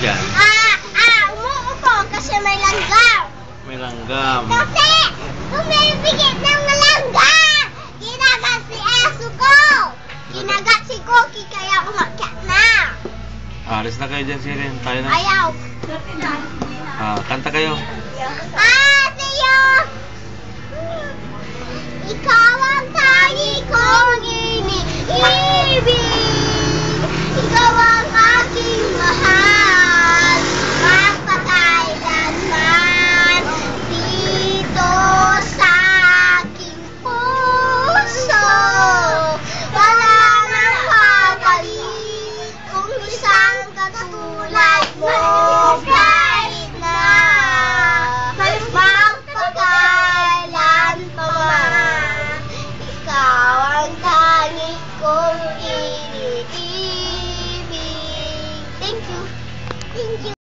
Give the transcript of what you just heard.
dyan? Umuupo kasi may langgam. May langgam. Kasi, bumibigit ng langgam. Ginagat si aso ko. Ginagat si Cookie kaya umakyat na. Alis na kayo dyan, Siren. Tayo na. Ayaw. Kanta kayo. Tiyo! Ikaw ang tangi kong iniibig. Ikaw ang aking mahal. Magpakailanman dito sa aking puso. Wala nang papalit kung isang katulad mo. Kahit na magpakailan pa man, ikaw ang tangi kong iniibig. Thank you. Thank you.